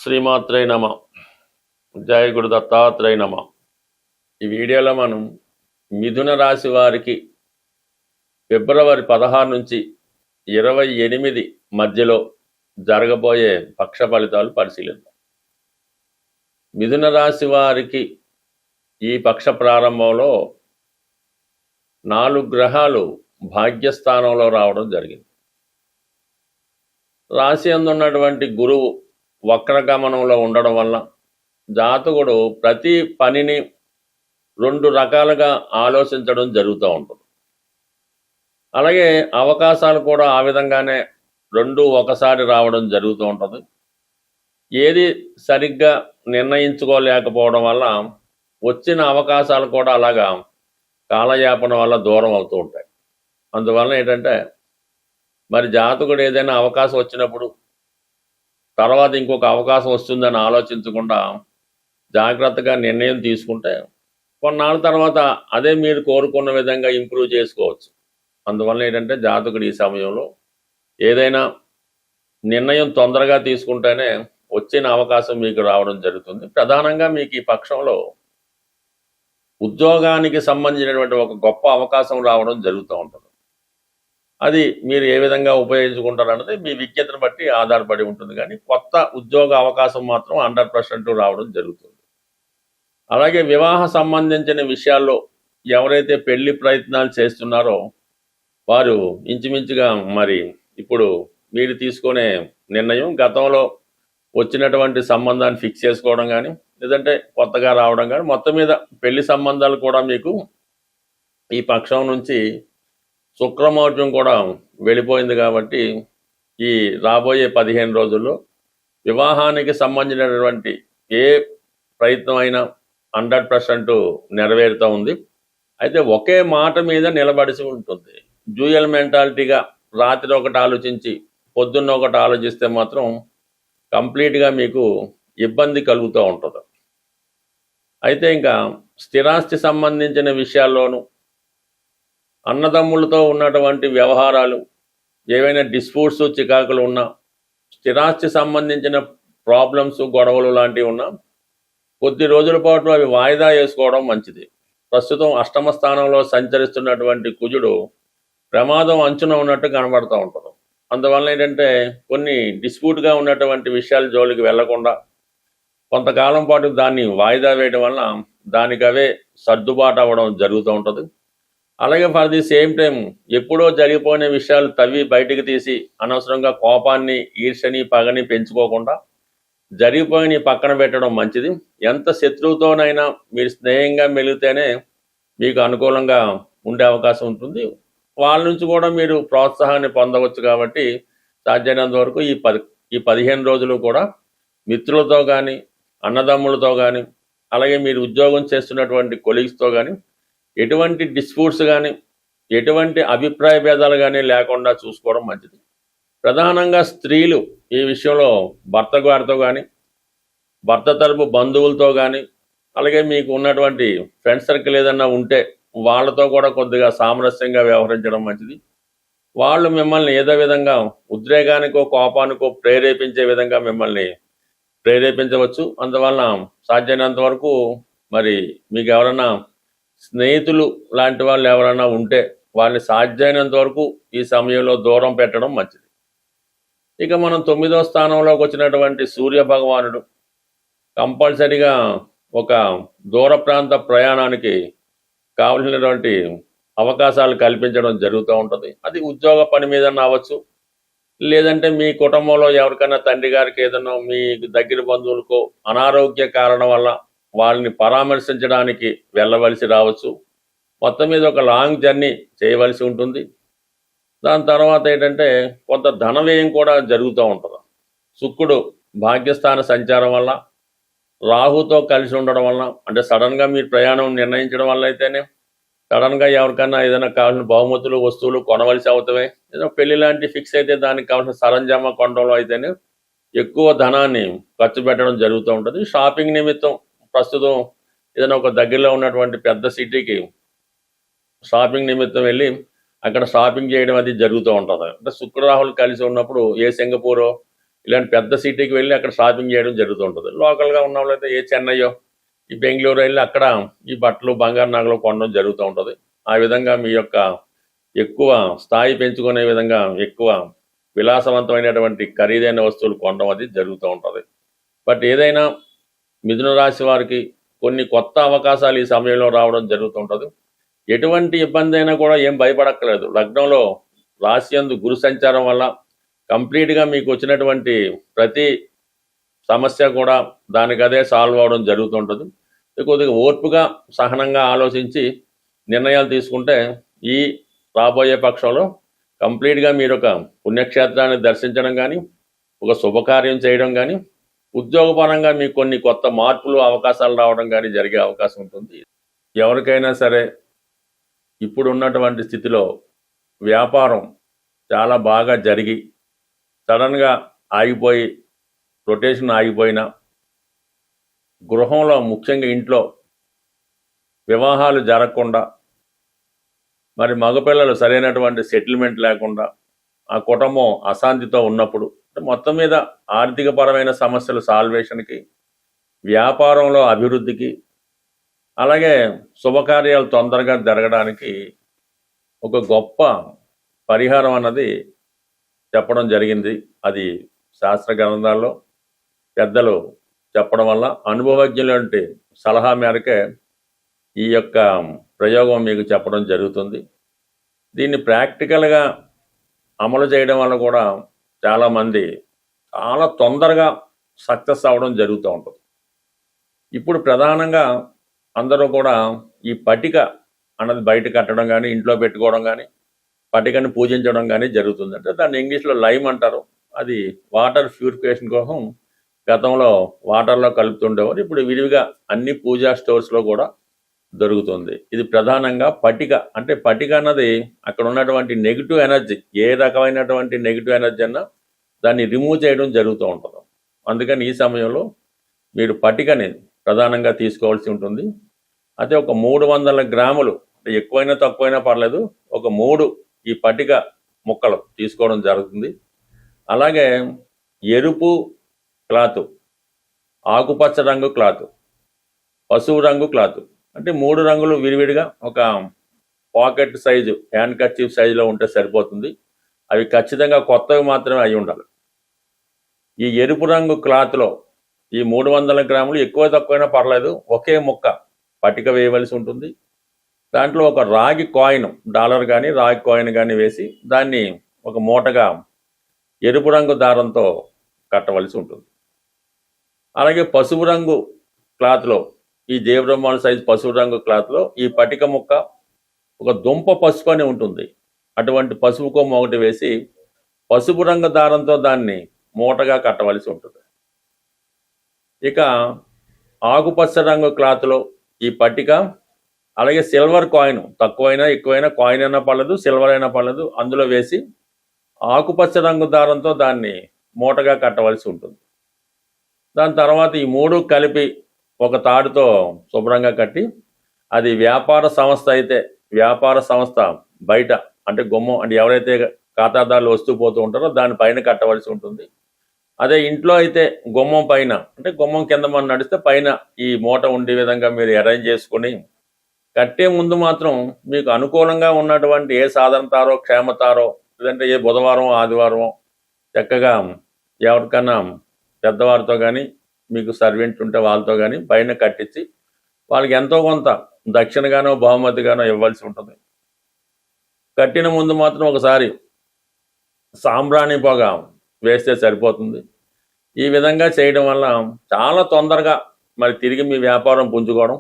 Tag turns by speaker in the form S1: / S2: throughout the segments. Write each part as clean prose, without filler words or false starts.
S1: శ్రీమాత్రే నమ. జయ గురు దత్తాత్రేయ నమ. ఈ వీడియోలో మనం మిథున రాశి వారికి ఫిబ్రవరి 16 నుంచి 28 మధ్యలో జరగబోయే పక్ష ఫలితాలు పరిశీలిద్దాం. మిథున రాశి వారికి ఈ పక్ష ప్రారంభంలో 4 గ్రహాలు భాగ్యస్థానంలో రావడం జరిగింది. రాశి అందున్నటువంటి గురువు వక్రగమనంలో ఉండడం వల్ల జాతకుడు ప్రతి పనిని 2 రకాలుగా ఆలోచించడం జరుగుతూ ఉంటుంది. అలాగే అవకాశాలు కూడా ఆ విధంగానే 2 ఒకసారి రావడం జరుగుతూ ఉంటుంది. ఏది సరిగ్గా నిర్ణయించుకోలేకపోవడం వల్ల వచ్చిన అవకాశాలు కూడా అలాగా కాలయాపన వల్ల దూరం అవుతూ ఉంటాయి. అందువల్ల ఏంటంటే మరి జాతకుడు ఏదైనా అవకాశం వచ్చినప్పుడు తర్వాత ఇంకొక అవకాశం వస్తుందని ఆలోచించకుండా జాగ్రత్తగా నిర్ణయం తీసుకుంటే కొన్నాళ్ళ తర్వాత అదే మీరు కోరుకున్న విధంగా ఇంప్రూవ్ చేసుకోవచ్చు. అందువల్ల ఏంటంటే జాతకుడు ఈ సమయంలో ఏదైనా నిర్ణయం తొందరగా తీసుకుంటేనే వచ్చిన అవకాశం మీకు రావడం జరుగుతుంది. ప్రధానంగా మీకు ఈ పక్షంలో ఉద్యోగానికి సంబంధించినటువంటి ఒక గొప్ప అవకాశం రావడం జరుగుతూ ఉంటుంది. అది మీరు ఏ విధంగా ఉపయోగించుకుంటారన్నది మీ విజ్ఞతను బట్టి ఆధారపడి ఉంటుంది. కానీ కొత్త ఉద్యోగ అవకాశం మాత్రం 100% రావడం జరుగుతుంది. అలాగే వివాహ సంబంధించిన విషయాల్లో ఎవరైతే పెళ్లి ప్రయత్నాలు చేస్తున్నారో వారు ఇంచుమించుగా మరి ఇప్పుడు మీరు తీసుకునే నిర్ణయం గతంలో వచ్చినటువంటి సంబంధాన్ని ఫిక్స్ చేసుకోవడం కానీ లేదంటే కొత్తగా రావడం కానీ మొత్తం మీద పెళ్లి సంబంధాలు కూడా మీకు ఈ పక్షం నుంచి శుక్రమౌర్యం కూడా వెళ్ళిపోయింది. కాబట్టి ఈ రాబోయే 15 రోజుల్లో వివాహానికి సంబంధించినటువంటి ఏ ప్రయత్నం అయినా 100% నెరవేరుతూ ఉంది. అయితే ఒకే మాట మీద నిలబడిసి ఉంటుంది. డ్యూయల్ మెంటాలిటీగా రాత్రి ఒకటి ఆలోచించి పొద్దున్న ఒకటి ఆలోచిస్తే మాత్రం కంప్లీట్గా మీకు ఇబ్బంది కలుగుతూ ఉంటుంది. అయితే ఇంకా స్థిరాస్తి సంబంధించిన విషయాల్లోనూ అన్నదమ్ములతో ఉన్నటువంటి వ్యవహారాలు ఏవైనా డిస్ప్యూట్స్ చికాకులు ఉన్నా స్థిరాస్తి సంబంధించిన ప్రాబ్లమ్స్ గొడవలు లాంటివి ఉన్నా కొద్ది రోజుల పాటు అవి వాయిదా వేసుకోవడం మంచిది. ప్రస్తుతం అష్టమ స్థానంలో సంచరిస్తున్నటువంటి కుజుడు ప్రమాదం అంచున ఉన్నట్టు కనబడుతూ ఉంటుంది. అందువల్ల ఏంటంటే కొన్ని డిస్ప్యూట్గా ఉన్నటువంటి విషయాల జోలికి వెళ్లకుండా కొంతకాలం పాటు దాన్ని వాయిదా వేయడం వల్ల దానికి అవే సర్దుబాటు అవ్వడం జరుగుతూ ఉంటుంది. అలాగే ఫర్ ది సేమ్ టైం ఎప్పుడో జరిగిపోయిన విషయాలు తవ్వి బయటికి తీసి అనవసరంగా కోపాన్ని ఈర్ష్యని పగని పెంచుకోకుండా జరిగిపోయిన పక్కన పెట్టడం మంచిది. ఎంత శత్రువుతోనైనా మీరు స్నేహంగా మెలిగితేనే మీకు అనుకూలంగా ఉండే అవకాశం ఉంటుంది. వాళ్ళ నుంచి కూడా మీరు ప్రోత్సాహాన్ని పొందవచ్చు. కాబట్టి సాధ్యమైనంత వరకు ఈ 15 రోజులు కూడా మిత్రులతో కానీ అన్నదమ్ములతో కానీ అలాగే మీరు ఉద్యోగం చేస్తున్నటువంటి కొలీగ్స్తో కానీ ఎటువంటి డిస్ప్యూట్స్ కానీ ఎటువంటి అభిప్రాయ భేదాలు కానీ లేకుండా చూసుకోవడం మంచిది. ప్రధానంగా స్త్రీలు ఈ విషయంలో భర్త గారితో కానీ భర్త తరపు బంధువులతో కానీ అలాగే మీకు ఉన్నటువంటి ఫ్రెండ్ సర్కిల్ ఏదన్నా ఉంటే వాళ్ళతో కూడా కొద్దిగా సామరస్యంగా వ్యవహరించడం మంచిది. వాళ్ళు మిమ్మల్ని ఏదో విధంగా ఉద్రేగానికో కోపానికో ప్రేరేపించే విధంగా మిమ్మల్ని ప్రేరేపించవచ్చు. అందువలన సాధ్యమైనంత వరకు మరి మీకు ఎవరైనా స్నేహితులు లాంటి వాళ్ళు ఎవరైనా ఉంటే వాళ్ళని సాధ్యమైనంత వరకు ఈ సమయంలో దూరం పెట్టడం మంచిది. ఇక మనం 9వ స్థానంలోకి వచ్చినటువంటి సూర్య భగవానుడు కంపల్సరిగా ఒక దూర ప్రాంత ప్రయాణానికి కావలసినటువంటి అవకాశాలు కల్పించడం జరుగుతూ ఉంటుంది. అది ఉద్యోగ పని మీద అవ్వచ్చు, లేదంటే మీ కుటుంబంలో ఎవరికైనా తండ్రి గారికి ఏదైనా మీ దగ్గర బంధువులకో అనారోగ్య కారణం వల్ల వాళ్ళని పరామర్శించడానికి వెళ్ళవలసి రావచ్చు. మొత్తం మీద ఒక లాంగ్ జర్నీ చేయవలసి ఉంటుంది. దాని తర్వాత ఏంటంటే కొంత ధన వ్యయం కూడా జరుగుతూ ఉంటుంది. శుక్రుడు భాగ్యస్థాన సంచారం వల్ల రాహుతో కలిసి ఉండడం వల్ల అంటే సడన్గా మీరు ప్రయాణం నిర్ణయించడం వల్ల అయితేనే సడన్గా ఎవరికైనా ఏదైనా కావాల్సిన బహుమతులు వస్తువులు కొనవలసి అవుతాయి. ఏదైనా పెళ్లి లాంటి ఫిక్స్ అయితే దానికి కావాల్సిన సరంజామా కొనడంలో అయితేనే ఎక్కువ ధనాన్ని ఖర్చు పెట్టడం జరుగుతూ ఉంటుంది. షాపింగ్ నిమిత్తం ప్రస్తుతం ఏదైనా ఒక దగ్గరలో ఉన్నటువంటి పెద్ద సిటీకి షాపింగ్ నిమిత్తం వెళ్ళి అక్కడ షాపింగ్ చేయడం అది జరుగుతూ ఉంటుంది. అంటే శుక్ర రాహులు కలిసి ఉన్నప్పుడు ఏ సింగపూరో ఇలాంటి పెద్ద సిటీకి వెళ్ళి అక్కడ షాపింగ్ చేయడం జరుగుతుంటుంది. లోకల్గా ఉన్న వాళ్ళైతే ఏ చెన్నయ్యో ఈ బెంగళూరు వెళ్ళి అక్కడ ఈ బట్టలు బంగారు నగలు కొనడం జరుగుతూ ఉంటుంది. ఆ విధంగా మీ యొక్క ఎక్కువ స్థాయి పెంచుకునే విధంగా ఎక్కువ విలాసవంతమైనటువంటి ఖరీదైన వస్తువులు కొనడం అది జరుగుతూ ఉంటుంది. బట్ ఏదైనా మిథున రాశి వారికి కొన్ని కొత్త అవకాశాలు ఈ సమయంలో రావడం జరుగుతుంటుంది. ఎటువంటి ఇబ్బంది అయినా కూడా ఏం భయపడక్కర్లేదు. లగ్నంలో రాశి యందు గురు సంచారం వల్ల కంప్లీట్గా మీకు వచ్చినటువంటి ప్రతి సమస్య కూడా దానికదే సాల్వ్ అవడం జరుగుతుంటుంది. కొద్దిగా ఓర్పుగా సహనంగా ఆలోచించి నిర్ణయాలు తీసుకుంటే ఈ రాబోయే పక్షంలో కంప్లీట్గా మీరు ఒక పుణ్యక్షేత్రాన్ని దర్శించడం కానీ, ఒక శుభకార్యం చేయడం కానీ, ఉద్యోగపరంగా మీకు కొన్ని కొత్త మార్పులు అవకాశాలు రావడం కానీ జరిగే అవకాశం ఉంటుంది. ఎవరికైనా సరే ఇప్పుడు ఉన్నటువంటి స్థితిలో వ్యాపారం చాలా బాగా జరిగి సడన్గా ఆగిపోయి రొటేషన్ ఆగిపోయినా, గృహంలో ముఖ్యంగా ఇంట్లో వివాహాలు జరగకుండా, మరి మగపిల్లలు సరైనటువంటి సెటిల్మెంట్ లేకుండా ఆ కుటుంబం అశాంతితో ఉన్నప్పుడు మొత్తం మీద ఆర్థికపరమైన సమస్యల సాల్వేషన్కి, వ్యాపారంలో అభివృద్ధికి, అలాగే శుభకార్యాలు తొందరగా జరగడానికి ఒక గొప్ప పరిహారం అన్నది చెప్పడం జరిగింది. అది శాస్త్ర గ్రంథాల్లో పెద్దలు చెప్పడం వల్ల అనుభవజ్ఞులంటి సలహా మేరకే ఈ యొక్క ప్రయోగం మీకు చెప్పడం జరుగుతుంది. దీన్ని ప్రాక్టికల్గా అమలు చేయడం వల్ల కూడా చాలామంది చాలా తొందరగా సక్సెస్ అవ్వడం జరుగుతూ ఉంటుంది. ఇప్పుడు ప్రధానంగా అందరూ కూడా ఈ పటిక అన్నది బయట కట్టడం కానీ, ఇంట్లో పెట్టుకోవడం కానీ, పటికని పూజించడం కానీ జరుగుతుంది. అంటే దాన్ని ఇంగ్లీష్లో లైమ్ అంటారు. అది వాటర్ ప్యూరిఫికేషన్ కోసం గతంలో వాటర్లో కలుపుతుండేవారు. ఇప్పుడు విరివిగా అన్ని పూజా స్టోర్స్లో కూడా దొరుకుతుంది. ఇది ప్రధానంగా పటిక. అంటే పటిక అన్నది అక్కడ ఉన్నటువంటి నెగిటివ్ ఎనర్జీ, ఏ రకమైనటువంటి నెగిటివ్ ఎనర్జీ అన్నా దాన్ని రిమూవ్ చేయడం జరుగుతూ ఉంటుంది. అందుకని ఈ సమయంలో మీరు పటికని ప్రధానంగా తీసుకోవాల్సి ఉంటుంది. అయితే ఒక 300 గ్రాములు, అంటే ఎక్కువైనా తక్కువైనా పర్లేదు, ఒక 3 ఈ పటిక ముక్కలు తీసుకోవడం జరుగుతుంది. అలాగే ఎరుపు క్లాత్, ఆకుపచ్చ రంగు క్లాత్, పసుపు రంగు క్లాత్, అంటే 3 రంగులు విడివిడిగా ఒక పాకెట్ సైజు, హ్యాండ్ కర్చీఫ్ సైజులో ఉంటే సరిపోతుంది. అవి ఖచ్చితంగా కొత్తవి మాత్రమే అయి ఉండాలి. ఈ ఎరుపు రంగు క్లాత్లో ఈ 300 గ్రాములు ఎక్కువ తక్కువైనా పర్లేదు, ఒకే ముక్క పటిక వేయవలసి ఉంటుంది. దాంట్లో ఒక రాగి కాయిన్, డాలర్ కానీ రాగి కాయిన్ కానీ వేసి దాన్ని ఒక మూటగా ఎరుపు రంగు దారంతో కట్టవలసి ఉంటుంది. అలాగే పసుపు రంగు క్లాత్లో, ఈ దేవబ్రహ్మాల సైజు పసుపు రంగు క్లాత్లో ఈ పటిక ముక్క, ఒక దుంప పసుపు అని ఉంటుంది, అటువంటి పసుపు కొమ్మ ఒకటి వేసి పసుపు రంగు దారంతో దాన్ని మూటగా కట్టవలసి ఉంటుంది. ఇక ఆకుపచ్చ రంగు క్లాత్లో ఈ పట్టిక, అలాగే సిల్వర్ కాయిన్, తక్కువైనా ఎక్కువైనా కాయిన్ అయినా పర్లేదు, సిల్వర్ అయినా పర్లేదు, అందులో వేసి ఆకుపచ్చ రంగు దారంతో దాన్ని మూటగా కట్టవలసి ఉంటుంది. దాని తర్వాత ఈ 3 కలిపి ఒక తాడుతో శుభ్రంగా కట్టి, అది వ్యాపార సంస్థ అయితే వ్యాపార సంస్థ బయట, అంటే గుమ్మం, అంటే ఎవరైతే ఖాతాదారులు వస్తూ పోతూ ఉంటారో దానిపైన కట్టవలసి ఉంటుంది. అదే ఇంట్లో అయితే గుమ్మం పైన, అంటే గుమ్మం కింద మనం నడిస్తే పైన ఈ మూట ఉండే విధంగా మీరు అరేంజ్ చేసుకుని కట్టే ముందు మాత్రం మీకు అనుకూలంగా ఉన్నటువంటి ఏ సాధనతారో, క్షేమతారో, లేదంటే ఏ బుధవారం ఆదివారం చక్కగా ఎవరికన్నా పెద్దవారితో కానీ, మీకు సర్వెంట్ ఉంటే వాళ్ళతో కానీ పైన కట్టించి వాళ్ళకి ఎంతో కొంత దక్షిణగానో బహుమతిగానో ఇవ్వాల్సి ఉంటుంది. కట్టిన ముందు మాత్రం ఒకసారి సాంబ్రాణి పొగ వేస్తే సరిపోతుంది. ఈ విధంగా చేయడం వల్ల చాలా తొందరగా మరి తిరిగి మీ వ్యాపారం పుంజుకోవడం,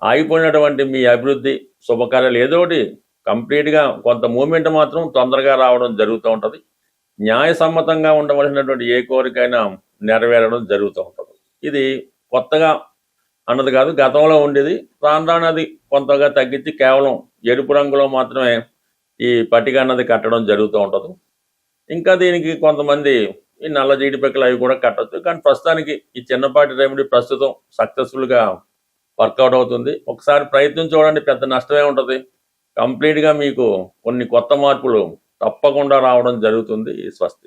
S1: ఆగిపోయినటువంటి మీ అభివృద్ధి, శుభకార్యాలు ఏదో ఒకటి కంప్లీట్గా కొంత మూమెంట్ మాత్రం తొందరగా రావడం జరుగుతూ ఉంటుంది. న్యాయసమ్మతంగా ఉండవలసినటువంటి ఏ కోరికైనా నెరవేరడం జరుగుతూ ఉంటుంది. ఇది కొత్తగా అన్నది కాదు, గతంలో ఉండేది. రాను రాను అది కొంతగా తగ్గించి కేవలం ఎరుపు రంగులో మాత్రమే ఈ పట్టిక అన్నది కట్టడం జరుగుతూ ఉంటుంది. ఇంకా దీనికి కొంతమంది ఈ నల్ల జీడిపక్కలు అవి కూడా కట్టచ్చు. కానీ ప్రస్తుతానికి ఈ చిన్నపాటి రెమెడీ ప్రస్తుతం సక్సెస్ఫుల్గా వర్కౌట్ అవుతుంది. ఒకసారి ప్రయత్నం చూడండి, పెద్ద నష్టమే ఉంటుంది. కంప్లీట్గా మీకు కొన్ని కొత్త మార్పులు తప్పకుండా రావడం జరుగుతుంది. స్వస్తి.